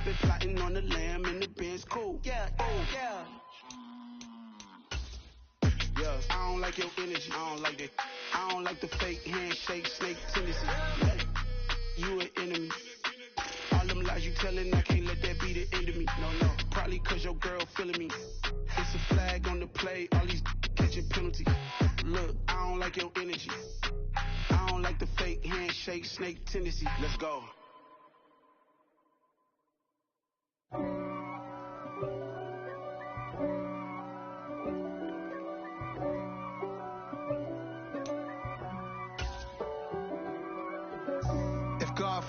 been plotting on the lamb and the Benz cool. Yeah, oh, yeah. Yeah, I don't like your energy. I don't like that. I don't like the fake handshake, snake tendency. You an enemy. All them lies you telling, I can't let that be the end of me. No, probably cause your girl feeling me. It's a flag on the play, all these catching penalties. Look, I don't like your energy. I don't like the fake handshake, snake tendency. Let's go.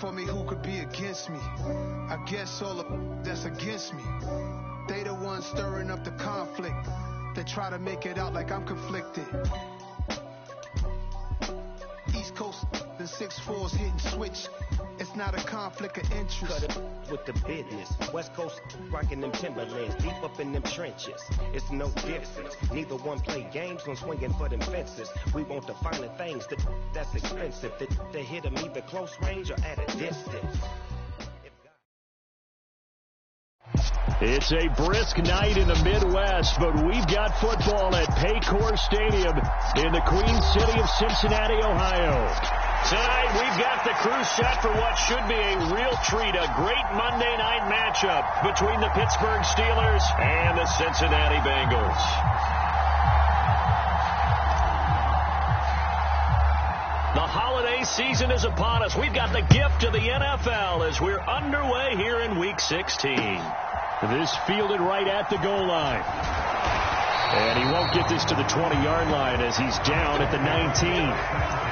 For me, who could be against me? I guess all of that's against me. They the ones stirring up the conflict. They try to make it out like I'm conflicted. East Coast and 6'4's hitting switch. It's not a conflict of interest. Cut it with the business. West Coast rocking them Timberlands, deep up in them trenches. It's no difference. Neither one play games when swinging for them fences. We want the finer things that's expensive. They hit them either close range or at a distance. It's a brisk night in the Midwest, but we've got football at Paycor Stadium in the Queen City of Cincinnati, Ohio. Tonight, we've got the crew set for what should be a real treat, a great Monday night matchup between the Pittsburgh Steelers and the Cincinnati Bengals. The holiday season is upon us. We've got the gift of the NFL as we're underway here in Week 16. This fielded right at the goal line. And he won't get this to the 20-yard line as he's down at the 19.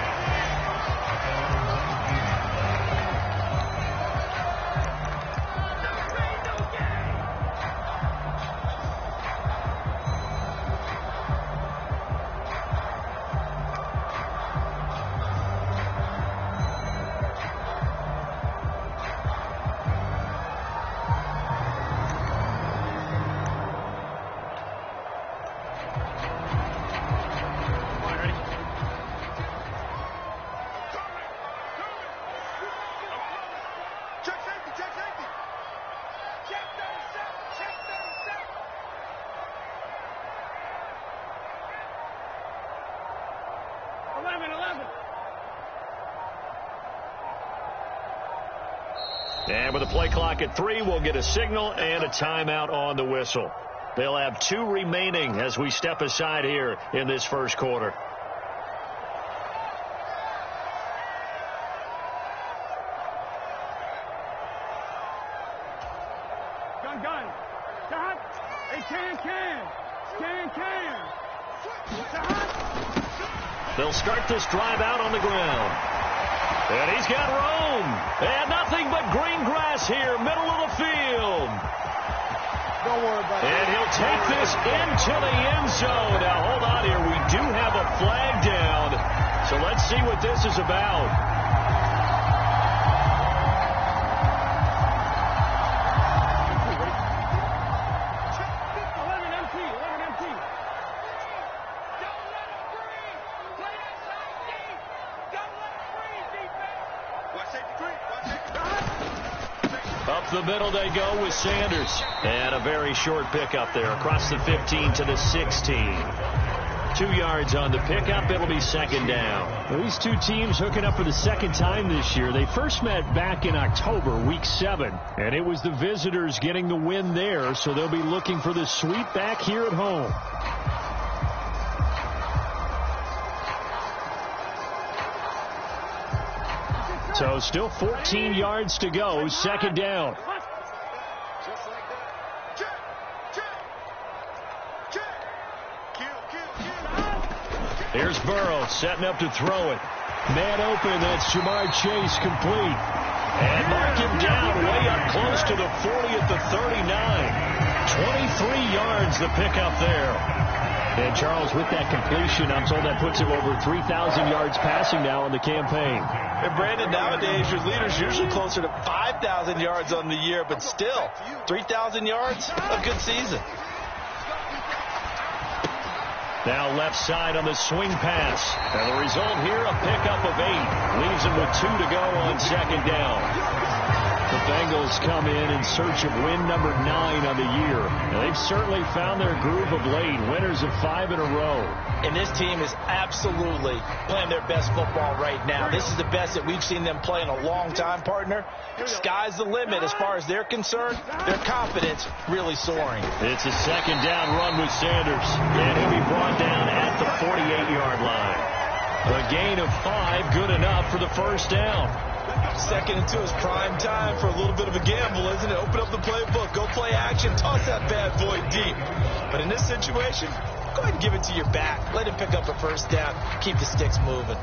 And with the play clock at 3, we'll get a signal and a timeout on the whistle. They'll have 2 remaining as we step aside here in this first quarter. Gun. Stop. Hey, can. They'll start this drive out on the ground. And he's got room. And nothing but green grass here, middle of the field. Don't worry about it. And he'll take this into the end zone. Now, hold on here. We do have a flag down. So let's see what this is about. Up the middle they go with Sanders. And a very short pickup there across the 15 to the 16. 2 yards on the pickup. It'll be second down. Well, these two teams hooking up for the second time this year. They first met back in October, week 7. And it was the visitors getting the win there. So they'll be looking for the sweep back here at home. So still 14 yards to go. Second down. Here's Burrow setting up to throw it. Man open. That's Jamar Chase complete. And mark him down way up close to the 40 at the 39. 23 yards the pickup there. And Charles, with that completion, I'm told that puts him over 3,000 yards passing now in the campaign. And Brandon, nowadays your leader's usually closer to 5,000 yards on the year, but still 3,000 yards, a good season. Now left side on the swing pass. And the result here, a pickup of 8. Leaves him with 2 to go on second down. The Bengals come in search of win number 9 on the year. And they've certainly found their groove of late, winners of 5 in a row. And this team is absolutely playing their best football right now. This is the best that we've seen them play in a long time, partner. Sky's the limit as far as they're concerned. Their confidence really soaring. It's a second down run with Sanders. And he'll be brought down at the 48-yard line. A gain of 5, good enough for the first down. 2nd and 2 is prime time for a little bit of a gamble, isn't it? Open up the playbook, go play action, toss that bad boy deep. But in this situation, go ahead and give it to your back. Let him pick up a first down. Keep the sticks moving.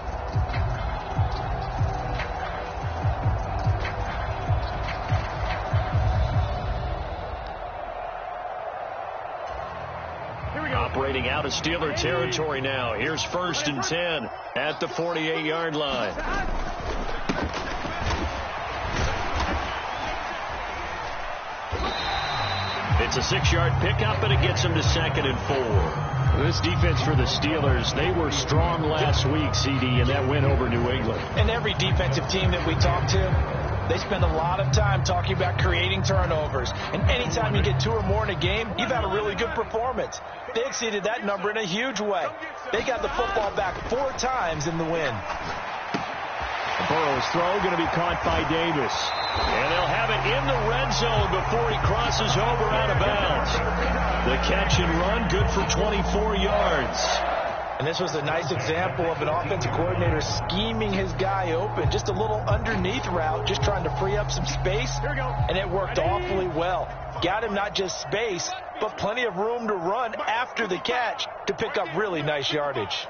Operating out of Steeler territory now. Here's 1st and 10 at the 48-yard line. It's a 6-yard pickup, and it gets them to 2nd and 4. This defense for the Steelers, they were strong last week, CD, and that win over New England. And every defensive team that we talk to, they spend a lot of time talking about creating turnovers. And anytime you get 2 or more in a game, you've had a really good performance. They exceeded that number in a huge way. They got the football back 4 times in the win. Burrow's throw going to be caught by Davis. And they'll have it in the red zone before he crosses over out of bounds. The catch and run, good for 24 yards. And this was a nice example of an offensive coordinator scheming his guy open. Just a little underneath route, just trying to free up some space. And it worked awfully well. Got him not just space, but plenty of room to run after the catch to pick up really nice yardage.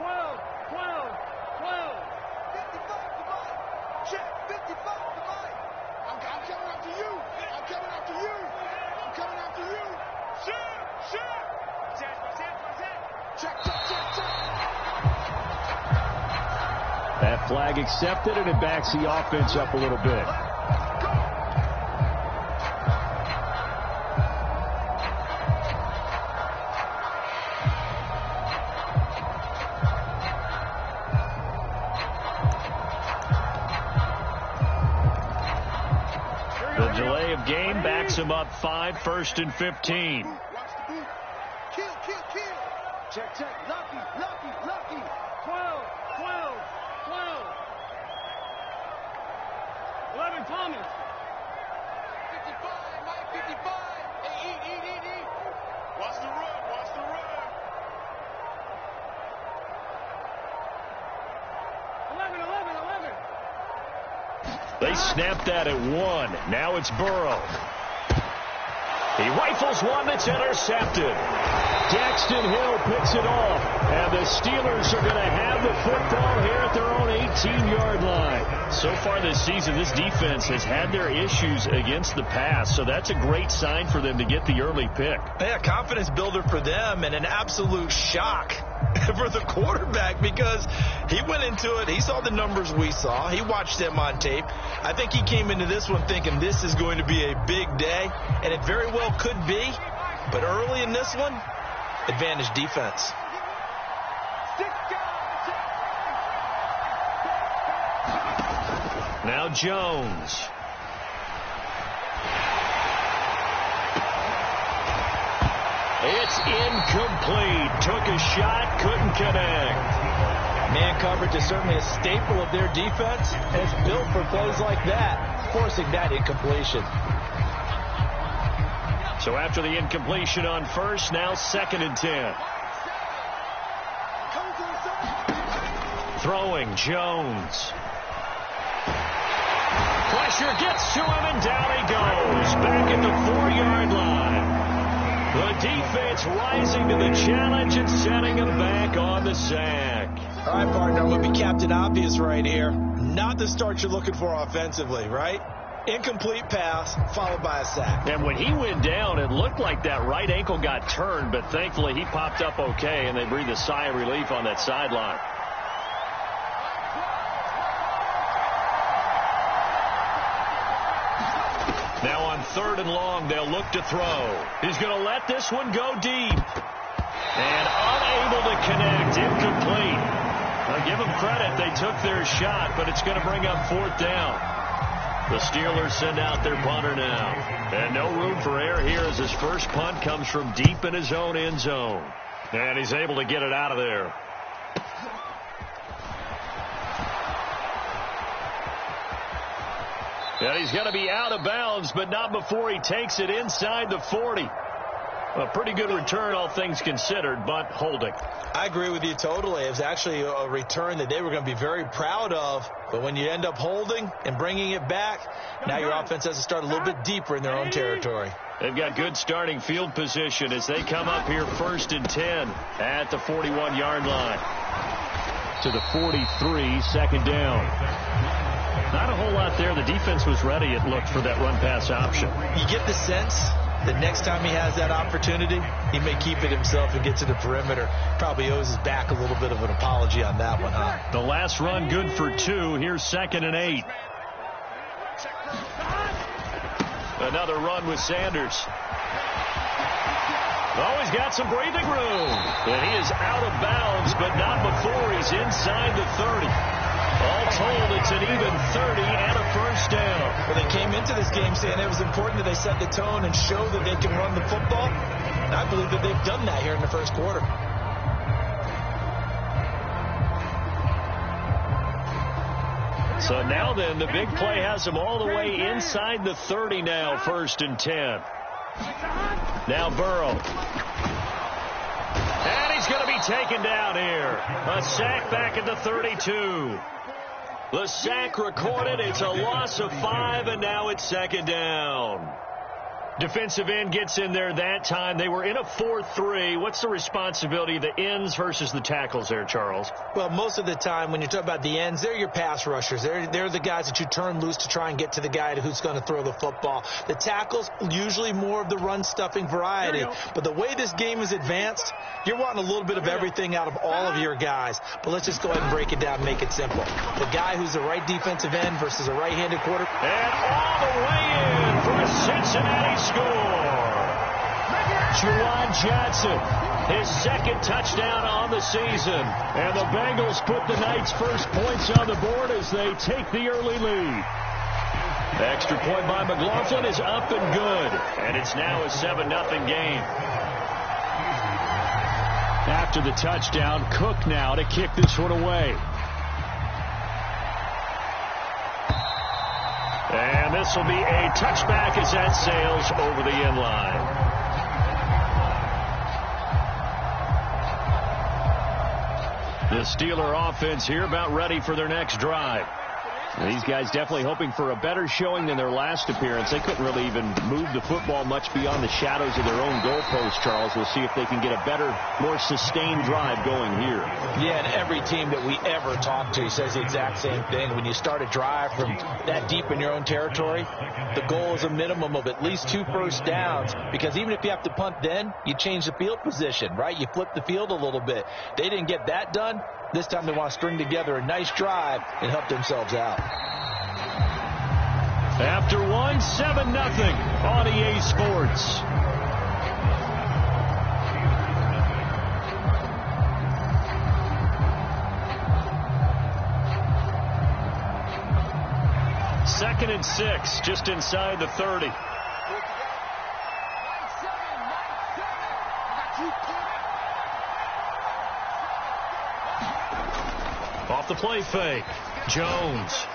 That flag accepted, and it backs the offense up a little bit. The delay of game backs him up 5, 1st and 15. Kill. Check. Lucky. 12. 11, Thomas. 55, Mike, 55. Hey, eat. Watch the run. 11. They snapped that at 1. Now it's Burrow. He rifles one that's intercepted. Daxton Hill picks it off. And the Steelers are going to have the football here at their own 18-yard line. So far this season, this defense has had their issues against the pass. So that's a great sign for them to get the early pick. Yeah, confidence builder for them and an absolute shock for the quarterback because he went into it. He saw the numbers we saw. He watched them on tape. I think he came into this one thinking this is going to be a big day, and it very well could be. But early in this one, advantage defense. Now Jones. It's incomplete. Took a shot, couldn't connect. Man coverage is certainly a staple of their defense, and it's built for plays like that, forcing that incompletion. So after the incompletion on 1st, now 2nd and 10. Throwing Jones. Pressure gets to him, and down he goes. Back at the 4-yard line. The defense rising to the challenge and setting him back on the sack. All right, partner, I'm going to be Captain Obvious right here. Not the start you're looking for offensively, right? Incomplete pass, followed by a sack. And when he went down, it looked like that right ankle got turned, but thankfully he popped up okay, and they breathed a sigh of relief on that sideline. Now on 3rd and long, they'll look to throw. He's going to let this one go deep. And unable to connect, incomplete. I'll give them credit. They took their shot, but it's going to bring up 4th down. The Steelers send out their punter now. And no room for error here as his first punt comes from deep in his own end zone. And he's able to get it out of there. And he's going to be out of bounds, but not before he takes it inside the 40. A pretty good return, all things considered, but holding. I agree with you totally. It was actually a return that they were going to be very proud of. But when you end up holding and bringing it back, now your offense has to start a little bit deeper in their own territory. They've got good starting field position as they come up here 1st and 10 at the 41-yard line. To the 43, second down. Not a whole lot there. The defense was ready, it looked, for that run-pass option. You get the sense that next time he has that opportunity, he may keep it himself and get to the perimeter. Probably owes his back a little bit of an apology on that one, huh? The last run good for 2. Here's 2nd and 8. Another run with Sanders. Oh, he's got some breathing room. And he is out of bounds, but not before he's inside the 30. All told, it's an even 30 and a first down. Well, they came into this game saying it was important that they set the tone and show that they can run the football. And I believe that they've done that here in the first quarter. So now then, the big play has them all the way inside the 30 now, 1st and 10. Now Burrow. And he's going to be taken down here. A sack back at the 32. The sack recorded. It's a loss of 5, and now it's 2nd down. Defensive end gets in there that time. They were in a 4-3. What's the responsibility of the ends versus the tackles there, Charles? Well, most of the time when you talk about the ends, they're your pass rushers. They're the guys that you turn loose to try and get to the guy who's going to throw the football. The tackles, usually more of the run-stuffing variety. But the way this game is advanced, you're wanting a little bit of everything out of all of your guys. But let's just go ahead and break it down and make it simple. The guy who's the right defensive end versus a right-handed quarterback. And all the way in for a Cincinnati score. Juwan Johnson, his 2nd touchdown on the season. And the Bengals put the Knights' first points on the board as they take the early lead. The extra point by McLaughlin is up and good. And it's now a 7-0 game. After the touchdown, Cook now to kick this one away. And this will be a touchback as that sails over the end line. The Steeler offense here about ready for their next drive. These guys definitely hoping for a better showing than their last appearance. They couldn't really even move the football much beyond the shadows of their own goalpost, Charles. We'll see if they can get a better, more sustained drive going here. Yeah, and every team that we ever talk to says the exact same thing. When you start a drive from that deep in your own territory, the goal is a minimum of at least 2 first downs, because even if you have to punt then, you change the field position, right? You flip the field a little bit. They didn't get that done. This time they want to string together a nice drive and help themselves out. After 7-0 on EA Sports. Second and 6, just inside the 30. Off the play fake. Jones.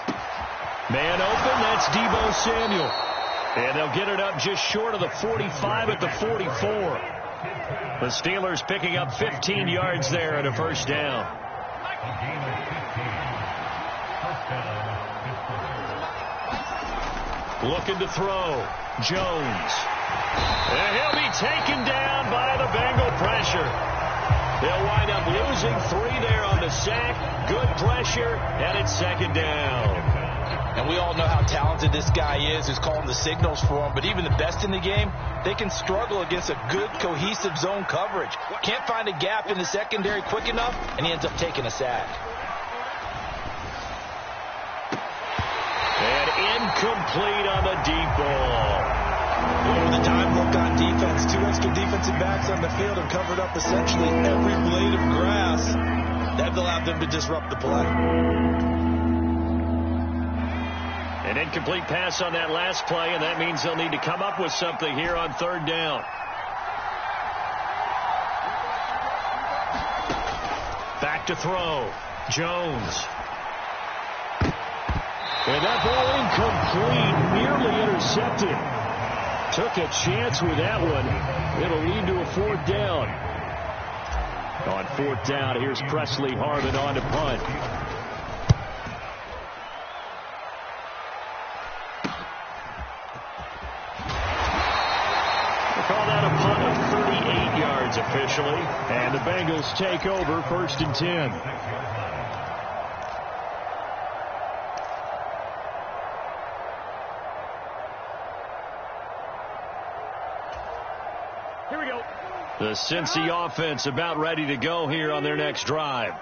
Man open, that's Deebo Samuel. And they'll get it up just short of the 45 at the 44. The Steelers picking up 15 yards there and a first down. Looking to throw. Jones. And he'll be taken down by the Bengal pressure. They'll wind up losing 3 there on the sack. Good pressure, and it's 2nd down. And we all know how talented this guy is who's calling the signals for him. But even the best in the game, they can struggle against a good, cohesive zone coverage. Can't find a gap in the secondary quick enough, and he ends up taking a sack. And incomplete on the deep ball. Over the time look on defense, 2 extra defensive backs on the field and covered up essentially every blade of grass. That allowed them to disrupt the play. And An incomplete pass on that last play, and that means they'll need to come up with something here on third down. Back to throw. Jones. And that ball incomplete, nearly intercepted. Took a chance with that one. It'll lead to a fourth down. On fourth down, here's Presley Harvin on to punt. Officially, and the Bengals take over 1st and 10. Here we go. The Cincy offense about ready to go here on their next drive.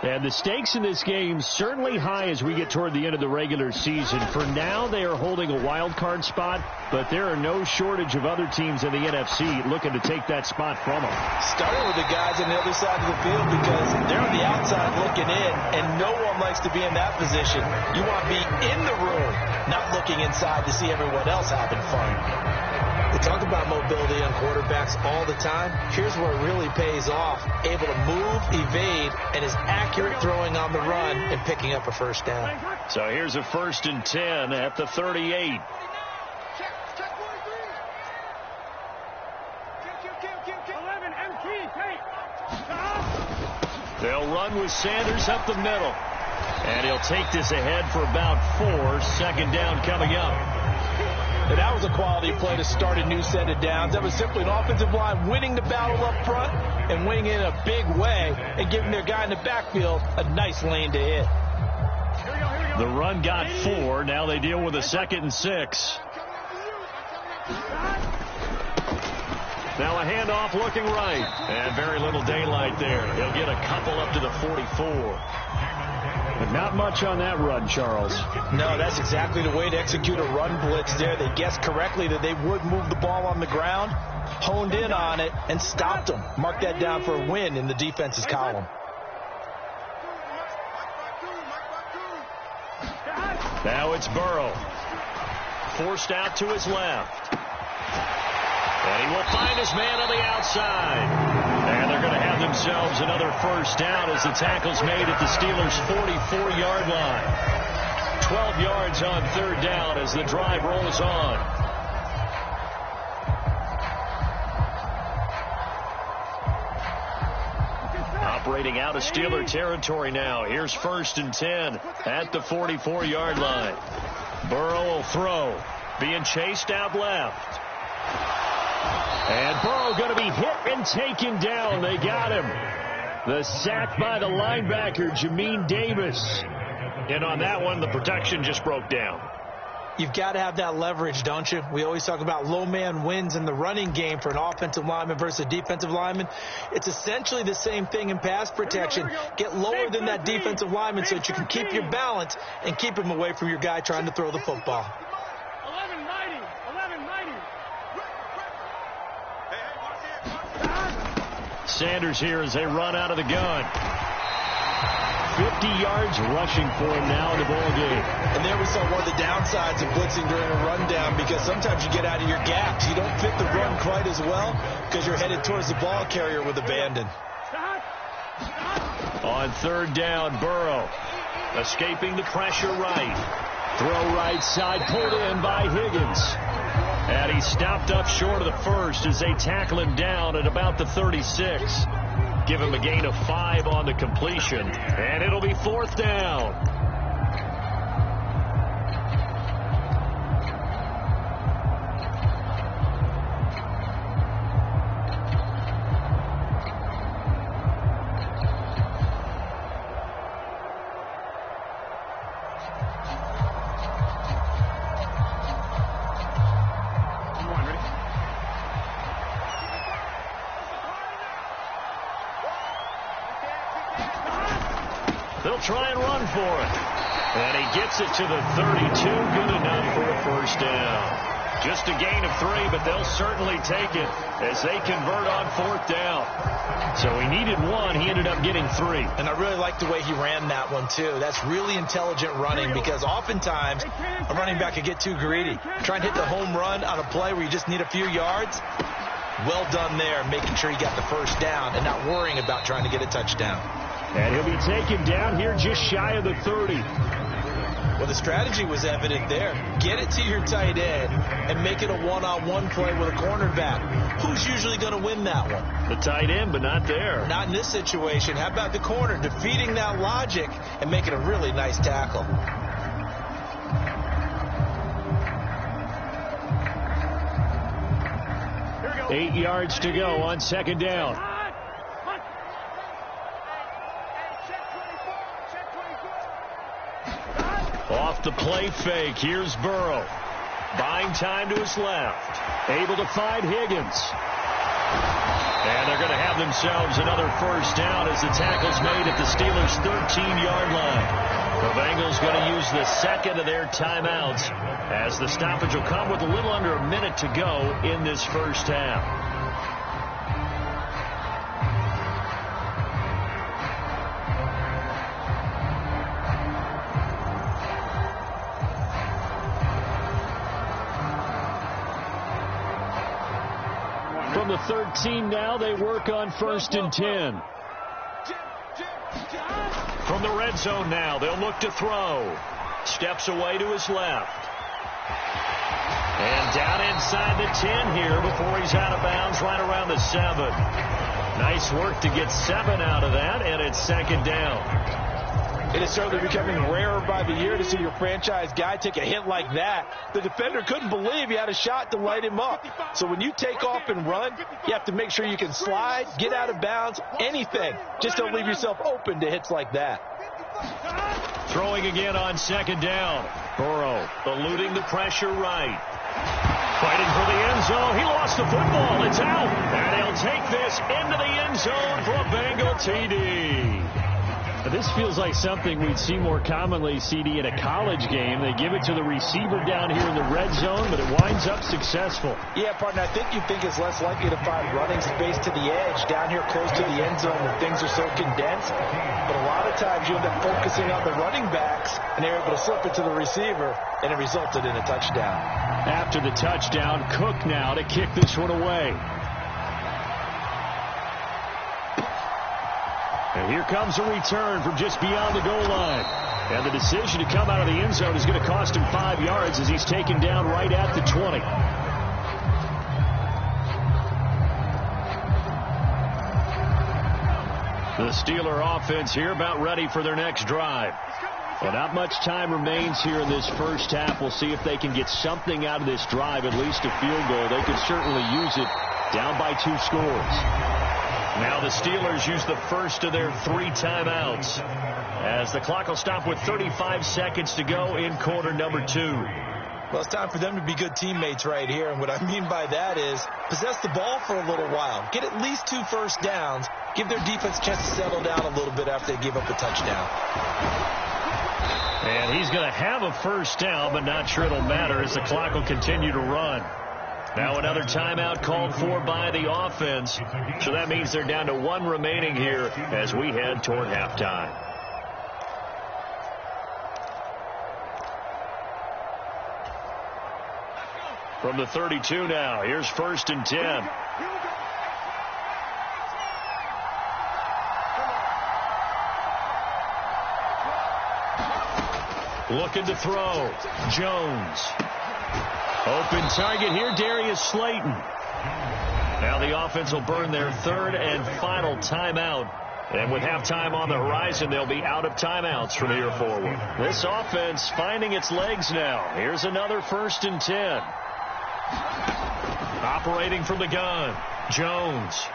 And the stakes in this game certainly high as we get toward the end of the regular season. For now, they are holding a wild card spot, but there are no shortage of other teams in the NFC looking to take that spot from them. Starting with the guys on the other side of the field because they're on the outside looking in, and no one likes to be in that position. You want to be in the room, not looking inside to see everyone else having fun. We talk about mobility on quarterbacks all the time. Here's where it really pays off. Able to move, evade, and is accurate throwing on the run and picking up a first down. So here's a 1st and 10 at the 38. They'll run with Sanders up the middle. And he'll take this ahead for about 4. 2nd down coming up. And that was a quality play to start a new set of downs. That was simply an offensive line winning the battle up front and winning it in a big way and giving their guy in the backfield a nice lane to hit. The run got 4. Now they deal with a 2nd and 6. Now a handoff looking right. And very little daylight there. He'll get a couple up to the 44. But not much on that run, Charles. No, that's exactly the way to execute a run blitz there. They guessed correctly that they would move the ball on the ground, honed in on it, and stopped them. Mark that down for a win in the defense's column. Now it's Burrow. Forced out to his left. And he will find his man on the outside. And they're going to have themselves another first down as the tackle's made at the Steelers' 44-yard line. 12 yards on third down as the drive rolls on. Operating out of Steeler territory now. Here's 1st and 10 at the 44-yard line. Burrow will throw. Being chased out left. And Burrow going to be hit and taken down. They got him. The sack by the linebacker, Jamin Davis. And on that one, the protection just broke down. You've got to have that leverage, don't you? We always talk about low man wins in the running game for an offensive lineman versus a defensive lineman. It's essentially the same thing in pass protection. Get lower than that defensive lineman so that you can keep your balance and keep him away from your guy trying to throw the football. Sanders here as they run out of the gun. 50 yards rushing for him now in the ball game. And there we saw one of the downsides of blitzing during a rundown because sometimes you get out of your gaps. You don't fit the run quite as well because you're headed towards the ball carrier with abandon. On third down, Burrow escaping the pressure right. Throw right side, pulled in by Higgins. And he stopped up short of the first as they tackle him down at about the 36. Give him a gain of 5 on the completion. And it'll be 4th down. They'll try and run for it. And he gets it to the 32. Good enough for a first down. Just a gain of 3, but they'll certainly take it as they convert on 4th down. So he needed 1. He ended up getting 3. And I really like the way he ran that one, too. That's really intelligent running because oftentimes a running back can get too greedy. Trying to hit the home run on a play where you just need a few yards. Well done there, making sure he got the first down and not worrying about trying to get a touchdown. And he'll be taken down here just shy of the 30. Well, the strategy was evident there. Get it to your tight end and make it a one-on-one play with a cornerback. Who's usually going to win that one? The tight end, but not there. Not in this situation. How about the corner defeating that logic and making a really nice tackle? 8 yards to go on 2nd down. Off the play fake. Here's Burrow. Buying time to his left. Able to find Higgins. And they're going to have themselves another first down as the tackle's made at the Steelers' 13-yard line. The Bengals going to use the second of their timeouts as the stoppage will come with a little under a minute to go in this first half. From the 13 now, they work on 1st and 10. From the red zone now, they'll look to throw. Steps away to his left. And down inside the 10 here before he's out of bounds right around the 7. Nice work to get 7 out of that, and it's 2nd down. It is certainly becoming rarer by the year to see your franchise guy take a hit like that. The defender couldn't believe he had a shot to light him up. So when you take off and run, you have to make sure you can slide, get out of bounds, anything. Just don't leave yourself open to hits like that. Throwing again on 2nd down. Burrow eluding the pressure right. Fighting for the end zone. He lost the football. It's out. And he'll take this into the end zone for a Bengal TD. This feels like something we'd see more commonly, CD, in a college game. They give it to the receiver down here in the red zone, but it winds up successful. Yeah, partner, I think you think it's less likely to find running space to the edge down here close to the end zone when things are so condensed. But a lot of times you end up focusing on the running backs, and they're able to slip it to the receiver, and it resulted in a touchdown. After the touchdown, Cook now to kick this one away. And here comes a return from just beyond the goal line. And the decision to come out of the end zone is going to cost him 5 yards as he's taken down right at the 20. The Steeler offense here about ready for their next drive. Well, not much time remains here in this first half. We'll see if they can get something out of this drive, at least a field goal. They could certainly use it down by 2 scores. Now the Steelers use the first of their 3 timeouts as the clock will stop with 35 seconds to go in quarter number 2. Well, it's time for them to be good teammates right here. And what I mean by that is possess the ball for a little while. Get at least 2 first downs. Give their defense a chance to settle down a little bit after they give up the touchdown. And he's going to have a first down, but not sure it'll matter as the clock will continue to run. Now another timeout called for by the offense. So that means they're down to 1 remaining here as we head toward halftime. From the 32 now, here's 1st and 10. Looking to throw. Jones. Open target here, Darius Slayton. Now the offense will burn their 3rd and final timeout. And with halftime on the horizon, they'll be out of timeouts from here forward. This offense finding its legs now. Here's another 1st and 10. Operating from the gun. Jones.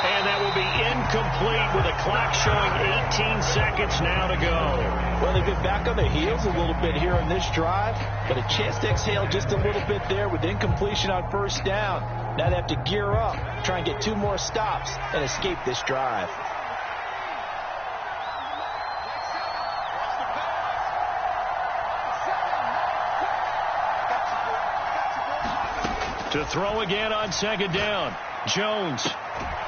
And that will be incomplete with a clock showing 18 seconds now to go. Well, they've been back on their heels a little bit here on this drive, but a chance to exhale just a little bit there with incompletion on 1st down. Now they have to gear up, try and get 2 more stops, and escape this drive. To throw again on second down. Jones.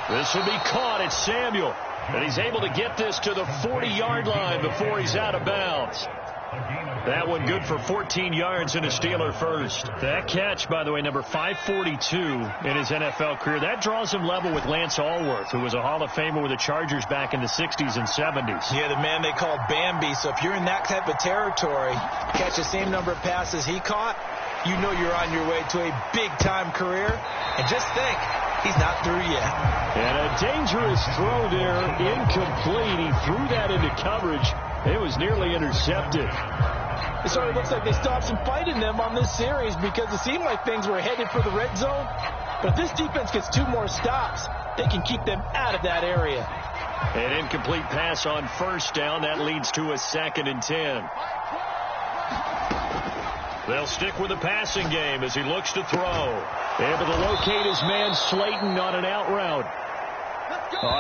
This will be caught. It's Samuel. And he's able to get this to the 40-yard line before he's out of bounds. That one good for 14 yards and a Steeler first. That catch, by the way, number 542 in his NFL career. That draws him level with Lance Allworth, who was a Hall of Famer with the Chargers back in the 60s and 70s. Yeah, the man they called Bambi. So if you're in that type of territory, catch the same number of passes he caught, you know you're on your way to a big-time career. And just think, he's not through yet. And a dangerous throw there, incomplete. He threw that into coverage. It was nearly intercepted. It sort of looks like they stopped some fight in them on this series because it seemed like things were headed for the red zone. But if this defense gets 2 more stops, they can keep them out of that area. An incomplete pass on first down. That leads to a 2nd and 10. They'll stick with the passing game as he looks to throw. Able to locate his man Slayton on an out route.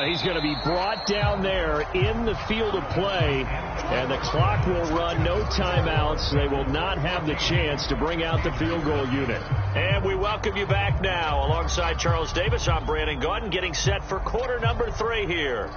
He's going to be brought down there in the field of play, and the clock will run. No timeouts. They will not have the chance to bring out the field goal unit. And we welcome you back now. Alongside Charles Davis, I'm Brandon Gaudin, getting set for quarter number 3 here.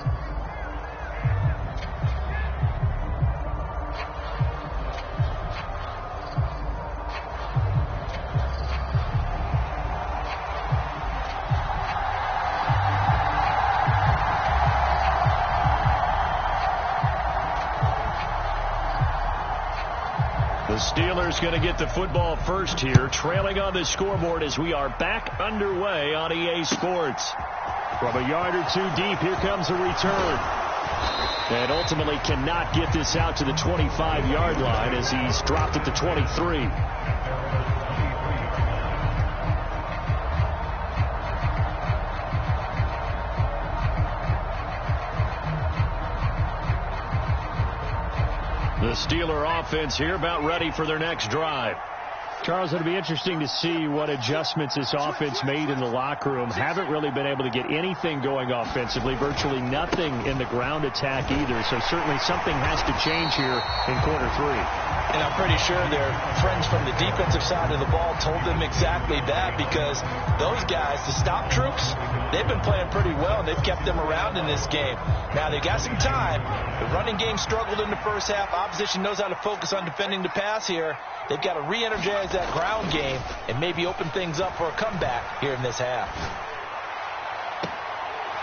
The Steelers going to get the football first here, trailing on the scoreboard as we are back underway on EA Sports. From a yard or 2 deep, here comes a return. And ultimately cannot get this out to the 25-yard line as he's dropped at the 23. The Steeler offense here about ready for their next drive. Charles, it'll be interesting to see what adjustments this offense made in the locker room. Haven't really been able to get anything going offensively, virtually nothing in the ground attack either. So certainly something has to change here in quarter 3. And I'm pretty sure their friends from the defensive side of the ball told them exactly that, because those guys, the stop troops, they've been playing pretty well, and they've kept them around in this game. Now, they've got some time. The running game struggled in the first half. Opposition knows how to focus on defending the pass here. They've got to re-energize that ground game and maybe open things up for a comeback here in this half.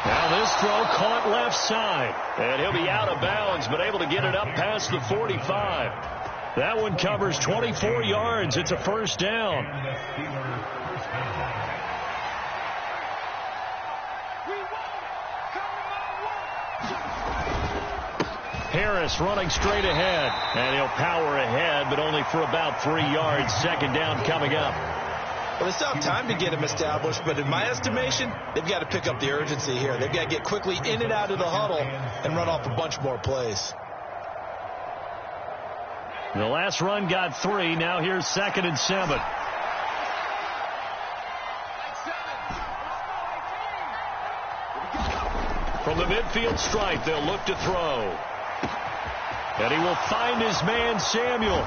Now this throw caught left side, and he'll be out of bounds, but able to get it up past the 45. That one covers 24 yards. It's a first down. Harris running straight ahead, and he'll power ahead, but only for about 3 yards. Second down coming up. Well, they still have time to get him established, but in my estimation, they've got to pick up the urgency here. They've got to get quickly in and out of the huddle and run off a bunch more plays. The last run got 3. Now here's 2nd and 7. From the midfield stripe, they'll look to throw. And he will find his man, Samuel.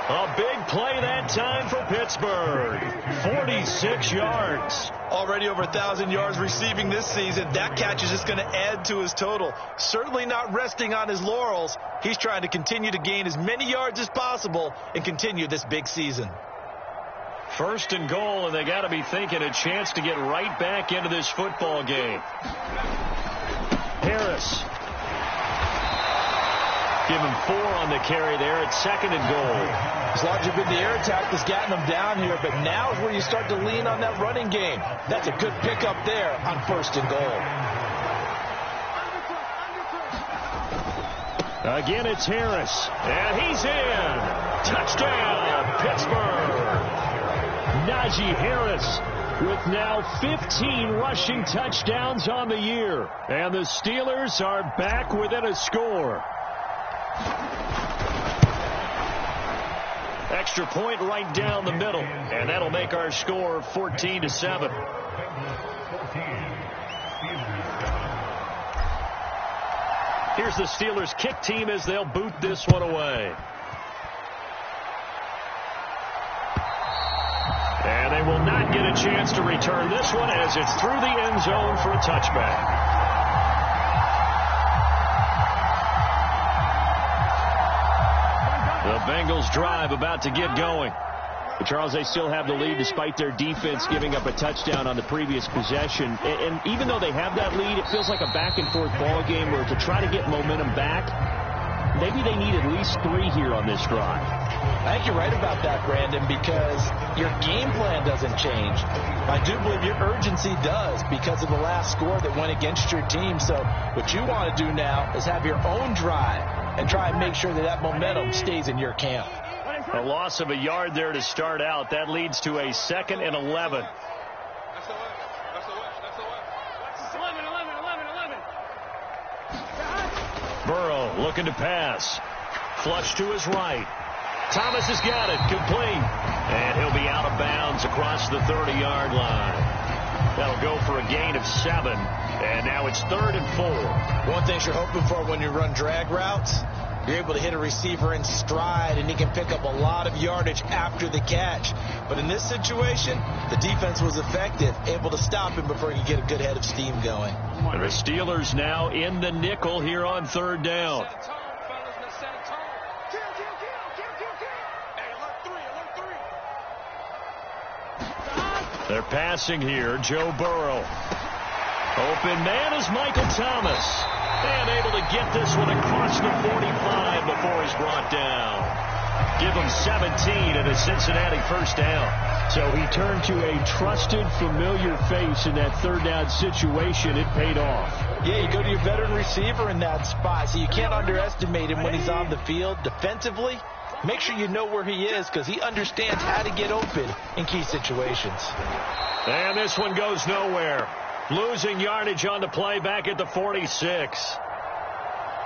A big play that time for Pittsburgh. 46 yards. Already over 1,000 yards receiving this season. That catch is just going to add to his total. Certainly not resting on his laurels. He's trying to continue to gain as many yards as possible and continue this big season. 1st and goal, and they got to be thinking a chance to get right back into this football game. Harris. Give him 4 on the carry there. It's 2nd and goal. As largely been the air attack that's gotten them down here, but now is where you start to lean on that running game. That's a good pickup there on 1st and goal. Again, it's Harris, and he's in. Touchdown, Pittsburgh. Najee Harris with now 15 rushing touchdowns on the year. And the Steelers are back within a score. Extra point right down the middle, and that'll make our score 14-7. Here's the Steelers kick team as they'll boot this one away. And they will not get a chance to return this one as it's through the end zone for a touchback. The Bengals drive about to get going. But Charles, they still have the lead despite their defense giving up a touchdown on the previous possession. And even though they have that lead, it feels like a back-and-forth ball game where to try to get momentum back, maybe they need at least 3 here on this drive. I think you're right about that, Brandon, because your game plan doesn't change. I do believe your urgency does because of the last score that went against your team. So what you want to do now is have your own drive and try and make sure that that momentum stays in your camp. A loss of a yard there to start out. That leads to a 2nd and 11. Burrow looking to pass. Flush to his right. Thomas has got it. Complete. And he'll be out of bounds across the 30-yard line. That'll go for a gain of 7. And now it's 3rd and 4. One thing you're hoping for when you run drag routes, you're able to hit a receiver in stride, and he can pick up a lot of yardage after the catch. But in this situation, the defense was effective, able to stop him before he could get a good head of steam going. And the Steelers now in the nickel here on 3rd down. They're passing here. Joe Burrow. Open man is Michael Thomas. And able to get this one across the 45 before he's brought down. Give him 17 and a Cincinnati first down. So he turned to a trusted, familiar face in that 3rd down situation. It paid off. Yeah, you go to your veteran receiver in that spot, so you can't underestimate him when he's on the field. Defensively, make sure you know where he is because he understands how to get open in key situations. And this one goes nowhere. Losing yardage on the play back at the 46.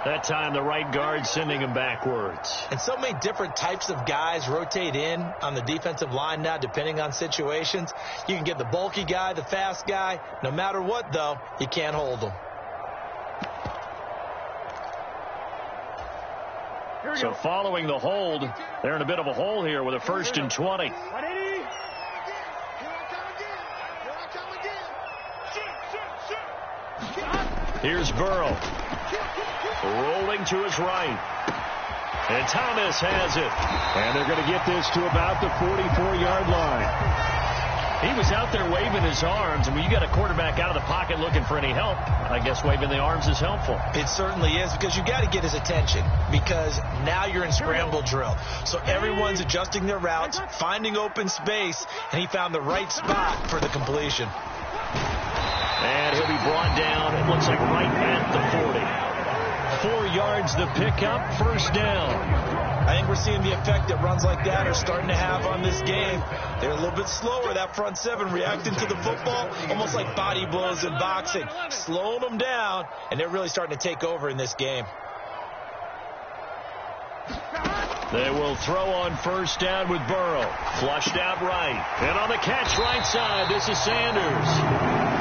That time the right guard sending him backwards. And so many different types of guys rotate in on the defensive line now depending on situations. You can get the bulky guy, the fast guy. No matter what, though, you can't hold them. So following the hold, they're in a bit of a hole here with a 1st and 20. Here's Burrow. Rolling to his right. And Thomas has it. And they're going to get this to about the 44-yard line. He was out there waving his arms, and when you got a quarterback out of the pocket looking for any help, I guess waving the arms is helpful. It certainly is, because you got to get his attention, because now you're in scramble drill. So everyone's adjusting their routes, finding open space, and he found the right spot for the completion. And he'll be brought down, it looks like right at the 40. 4 yards the pickup, 1st down. I think we're seeing the effect that runs like that are starting to have on this game. They're a little bit slower, that front 7, reacting to the football, almost like body blows in boxing. Slowing them down, and they're really starting to take over in this game. They will throw on 1st down with Burrow. Flushed out right. And on the catch right side, this is Sanders.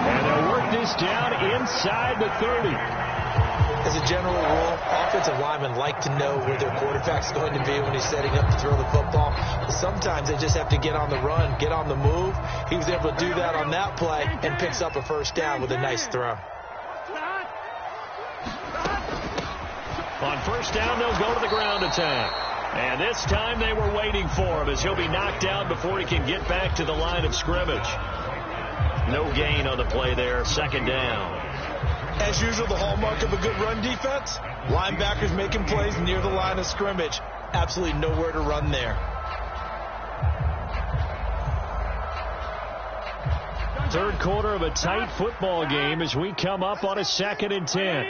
And they'll work this down inside the 30. As a general rule, offensive linemen like to know where their quarterback's going to be when he's setting up to throw the football. But sometimes they just have to get on the run, get on the move. He was able to do that on that play and picks up a 1st down with a nice throw. On 1st down, they'll go to the ground attack. And this time they were waiting for him as he'll be knocked down before he can get back to the line of scrimmage. No gain on the play there, 2nd down. As usual, the hallmark of a good run defense, linebackers making plays near the line of scrimmage. Absolutely nowhere to run there. 3rd quarter of a tight football game as we come up on a 2nd and 10.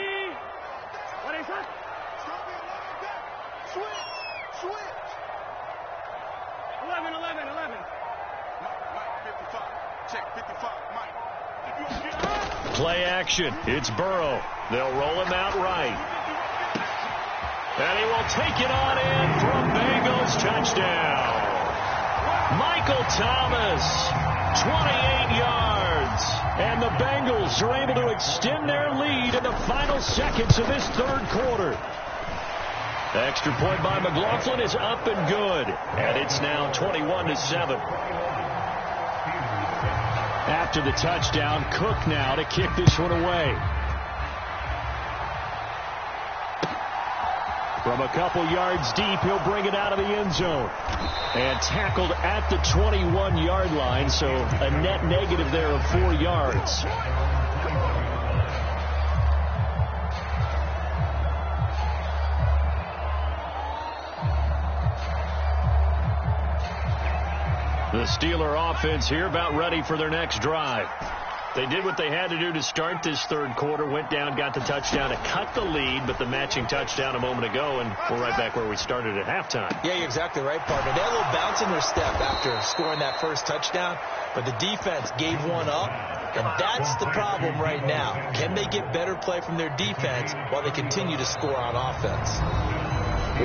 Play action. It's Burrow. They'll roll him out right. And he will take it on in for a Bengals touchdown. Michael Thomas, 28 yards. And the Bengals are able to extend their lead in the final seconds of this 3rd quarter. The extra point by McLaughlin is up and good. And it's now 21-7. After the touchdown, Cook now to kick this one away. From a couple yards deep, he'll bring it out of the end zone. And tackled at the 21-yard line, so a net negative there of 4 yards. The Steeler offense here about ready for their next drive. They did what they had to do to start this third quarter, went down, got the touchdown to cut the lead, but the matching touchdown a moment ago, and we're right back where we started at halftime. Yeah, you're exactly right, partner. They had a little bounce in their step after scoring that first touchdown, but the defense gave one up, and that's the problem right now. Can they get better play from their defense while they continue to score on offense?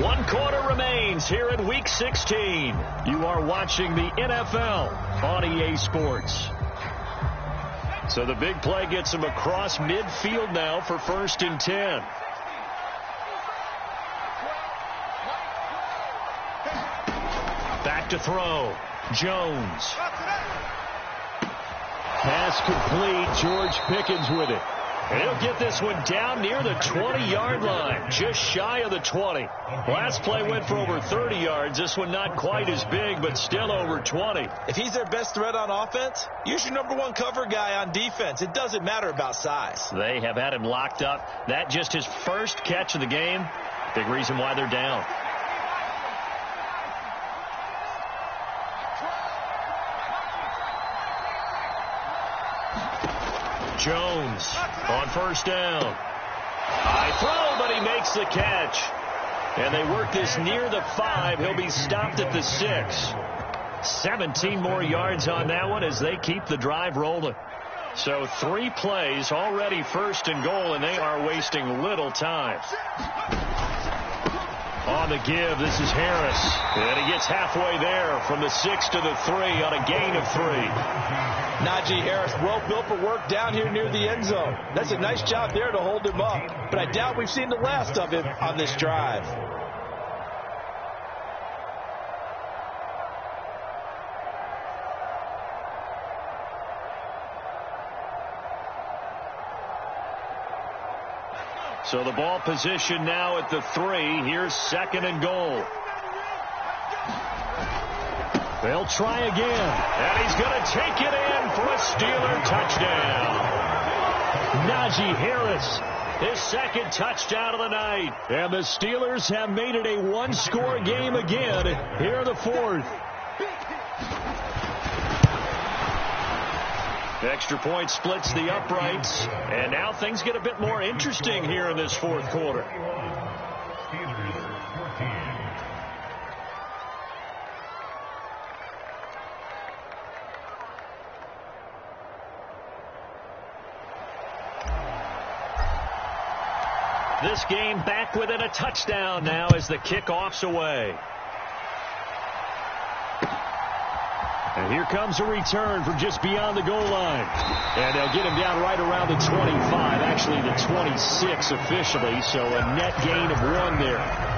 1 quarter remains here in Week 16. You are watching the NFL on EA Sports. So the big play gets him across midfield now for 1st and 10. Back to throw. Jones. Pass complete. George Pickens with it. And he'll get this one down near the 20-yard line, just shy of the 20. Last play went for over 30 yards. This one not quite as big, but still over 20. If he's their best threat on offense, use your #1 cover guy on defense. It doesn't matter about size. They have had him locked up. That just his first catch of the game. Big reason why they're down. Jones on 1st down. High throw, but he makes the catch. And they work this near the 5. He'll be stopped at the 6. 17 more yards on that one as they keep the drive rolling. So 3 plays, already 1st and goal, and they are wasting little time. On the give, this is Harris. And he gets halfway there from the 6 to the 3 on a gain of 3. Najee Harris, well built for work down here near the end zone. That's a nice job there to hold him up. But I doubt we've seen the last of him on this drive. So the ball position now at the 3. Here's 2nd and goal. They'll try again. And he's going to take it in for a Steeler touchdown. Najee Harris, his 2nd touchdown of the night. And the Steelers have made it a 1-score game again here in the 4th. Extra point splits the uprights. And now things get a bit more interesting here in this 4th quarter. This game back within a touchdown now as the kickoff's away. And here comes a return from just beyond the goal line. And they'll get him down right around the 25, actually the 26 officially, so a net gain of 1 there.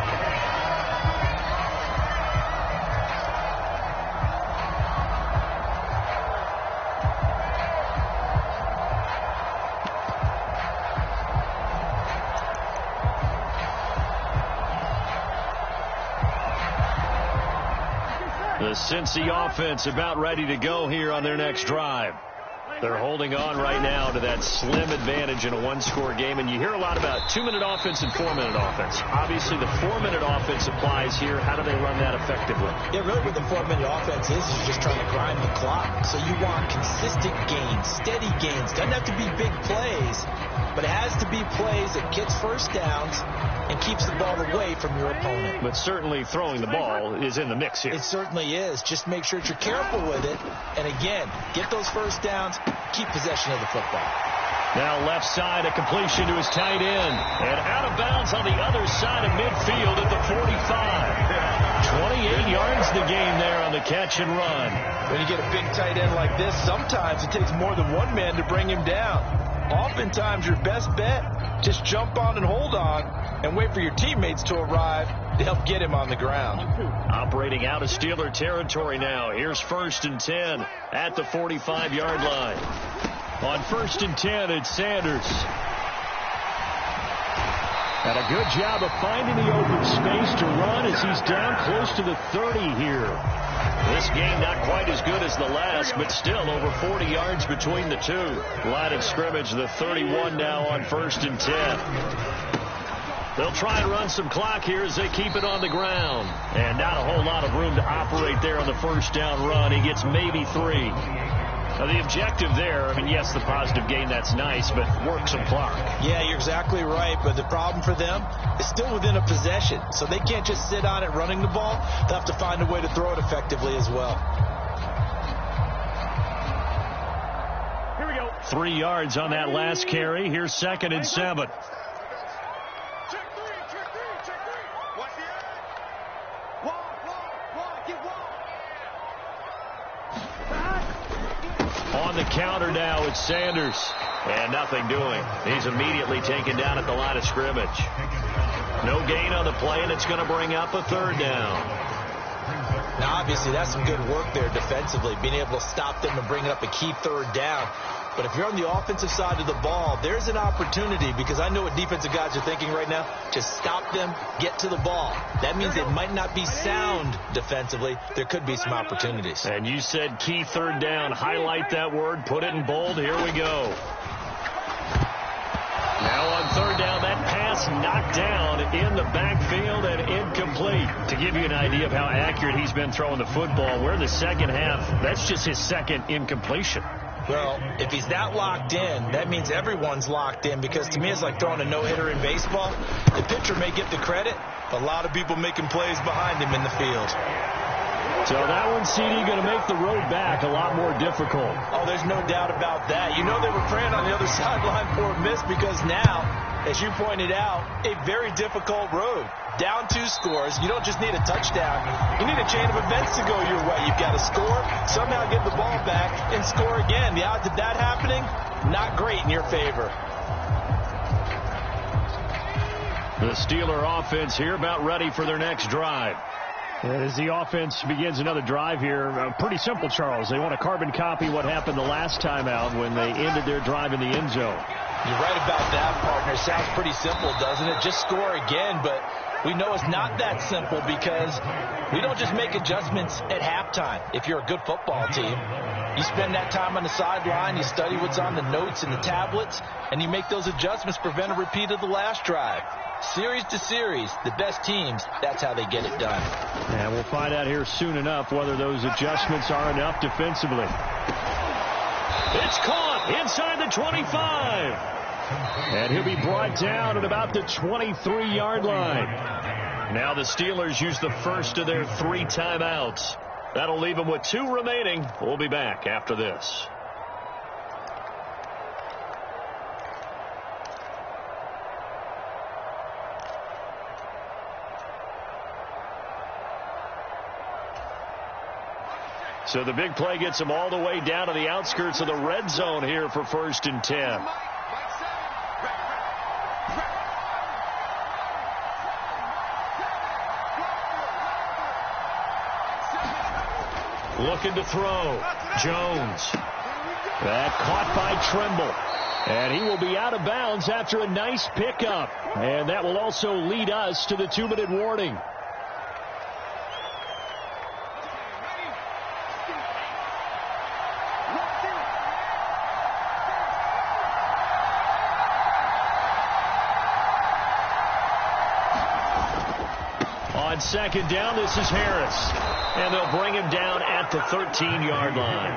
The Cincy offense about ready to go here on their next drive. They're holding on right now to that slim advantage in a 1-score game. And you hear a lot about 2-minute offense and 4-minute offense. Obviously, the 4-minute offense applies here. How do they run that effectively? Yeah, really what the 4-minute offense is just trying to grind the clock. So you want consistent gains, steady gains. Doesn't have to be big plays, but it has to be plays that gets first downs and keeps the ball away from your opponent. But certainly throwing the ball is in the mix here. It certainly is. Just make sure that you're careful with it. And again, get those first downs, keep possession of the football. Now left side, a completion to his tight end. And out of bounds on the other side of midfield at the 45. 28 yards the game there on the catch and run. When you get a big tight end like this, sometimes it takes more than one man to bring him down. oftentimes your best bet, just jump on and hold on and wait for your teammates to arrive to help get him on the ground. Operating out of Steeler territory now. Here's 1st and 10 at the 45-yard line. On 1st and 10, it's Sanders. And a good job of finding the open space to run as he's down close to the 30 here. This game not quite as good as the last, but still over 40 yards between the two. Line of scrimmage, the 31 now on 1st and 10. They'll try and run some clock here as they keep it on the ground. And not a whole lot of room to operate there on the first down run. He gets maybe 3. Now, the objective there, I mean, yes, the positive gain, that's nice, but work some clock. Yeah, you're exactly right, but the problem for them is still within a possession, so they can't just sit on it running the ball. They'll have to find a way to throw it effectively as well. Here we go. 3 yards on that last carry. Here's 2nd and 7. On the counter now, it's Sanders. And nothing doing. He's immediately taken down at the line of scrimmage. No gain on the play, and it's going to bring up a 3rd down. Now, obviously, that's some good work there defensively, being able to stop them and bring up a key 3rd down. But if you're on the offensive side of the ball, there's an opportunity, because I know what defensive guys are thinking right now. Just stop them, get to the ball. That means it might not be sound defensively. There could be some opportunities. And you said key 3rd down. Highlight that word. Put it in bold. Here we go. Now on 3rd down, that pass knocked down in the backfield and incomplete. To give you an idea of how accurate he's been throwing the football, we're in the second half. That's just his 2nd incompletion. Well, if he's that locked in, that means everyone's locked in, because to me it's like throwing a no-hitter in baseball. The pitcher may get the credit, but a lot of people making plays behind him in the field. So that one, CD, going to make the road back a lot more difficult. Oh, there's no doubt about that. You know they were praying on the other sideline for a miss, because now, as you pointed out, a very difficult road. Down 2 scores. You don't just need a touchdown. You need a chain of events to go your way. You've got to score, somehow get the ball back, and score again. The odds of that happening, not great in your favor. The Steeler offense here about ready for their next drive. And as the offense begins another drive here, pretty simple, Charles. They want to carbon copy what happened the last time out when they ended their drive in the end zone. You're right about that, partner. Sounds pretty simple, doesn't it? Just score again, but we know it's not that simple, because we don't just make adjustments at halftime. If you're a good football team, you spend that time on the sideline, you study what's on the notes and the tablets, and you make those adjustments, prevent a repeat of the last drive. Series to series, the best teams, that's how they get it done. And we'll find out here soon enough whether those adjustments are enough defensively. It's caught inside the 25. And he'll be brought down at about the 23-yard line. Now the Steelers use the first of their 3 timeouts. That'll leave them with 2 remaining. We'll be back after this. So the big play gets them all the way down to the outskirts of the red zone here for 1st and 10. Looking to throw. Jones. That caught by Tremble. And he will be out of bounds after a nice pickup. And that will also lead us to the 2-minute warning. On 2nd down, this is Harris. And they'll bring him down at the 13-yard line.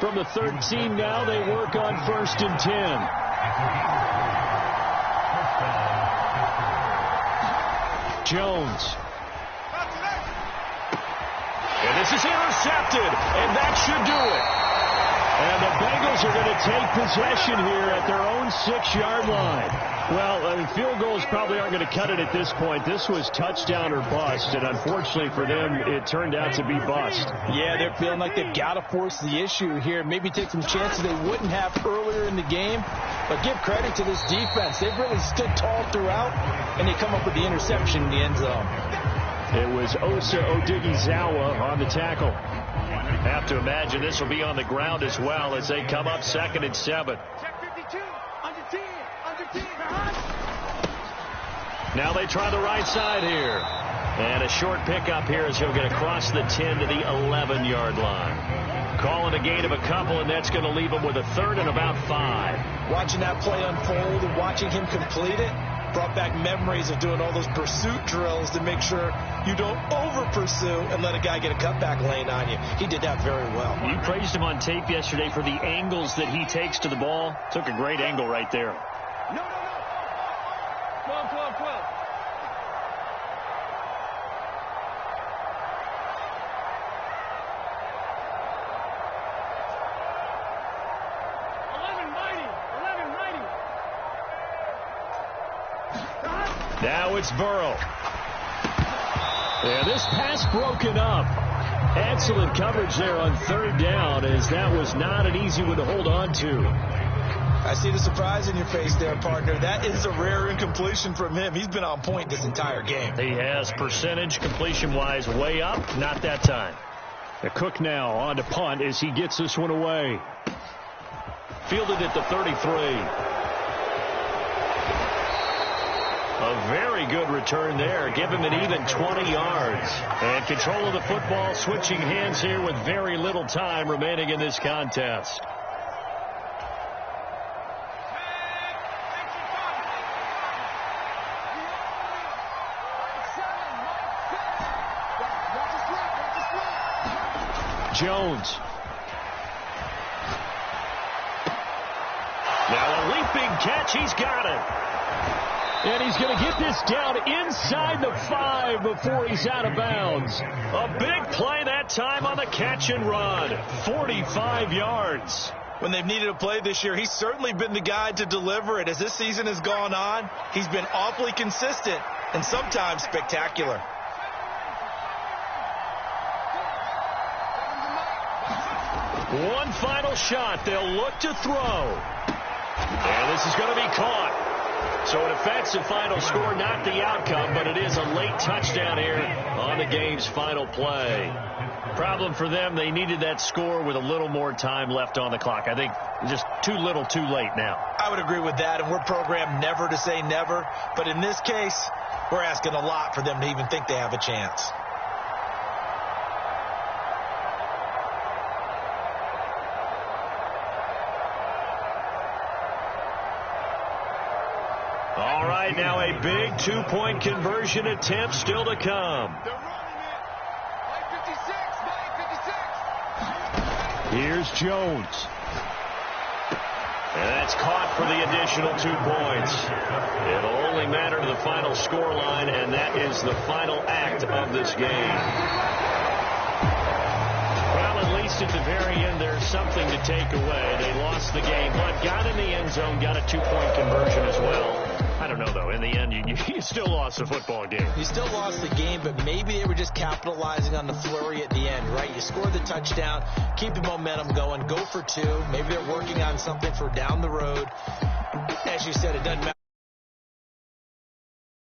From the 13 now, they work on 1st and 10. Jones. And this is intercepted, and that should do it. And the Bengals are going to take possession here at their own 6-yard line. Well, I mean, field goals probably aren't going to cut it at this point. This was touchdown or bust, and unfortunately for them, it turned out to be bust. Yeah, they're feeling like they've got to force the issue here. Maybe take some chances they wouldn't have earlier in the game. But give credit to this defense. They've really stood tall throughout, and they come up with the interception in the end zone. It was Osa Odighizuwa on the tackle. Have to imagine this will be on the ground as well as they come up 2nd and 7. Check 52. Under 10. Under 10. Now they try the right side here. And a short pickup here as he'll get across the 10 to the 11-yard line. Calling a gain of a couple, and that's going to leave him with a 3rd and about 5. Watching that play unfold and watching him complete it brought back memories of doing all those pursuit drills to make sure you don't over-pursue and let a guy get a cutback lane on you. He did that very well. You praised him on tape yesterday for the angles that he takes to the ball. Took a great angle right there. No. 12. 11 mighty. Now it's Burrow. Yeah, this pass broken up. Excellent coverage there on 3rd down, as that was not an easy one to hold on to. I see the surprise in your face there, partner. That is a rare incompletion from him. He's been on point this entire game. He has percentage completion-wise way up. Not that time. The Cook now on to punt as he gets this one away. Fielded at the 33. A very good return there. Give him an even 20 yards. And control of the football, switching hands here with very little time remaining in this contest. Jones. Now a leaping catch. He's got it. And he's going to get this down inside the 5 before he's out of bounds. A big play that time on the catch and run. 45 yards. When they've needed a play this year, he's certainly been the guy to deliver it. As this season has gone on, he's been awfully consistent and sometimes spectacular. One final shot. They'll look to throw. And this is going to be caught. So an offensive final score, not the outcome, but it is a late touchdown here on the game's final play. Problem for them, they needed that score with a little more time left on the clock. I think just too little, too late now. I would agree with that, and we're programmed never to say never. But in this case, we're asking a lot for them to even think they have a chance. All right, now a big two-point conversion attempt still to come. They're running it. Play 56. Here's Jones. And that's caught for the additional 2 points. It'll only matter to the final score line, and that is the final act of this game. Well, at least at the very end, there's something to take away. They lost the game, but got in the end zone, got a 2-point conversion as well. I don't know, though. In the end, you still lost the football game. You still lost the game, but maybe they were just capitalizing on the flurry at the end, right? You score the touchdown, keep the momentum going, go for 2. Maybe they're working on something for down the road. As you said, it doesn't matter.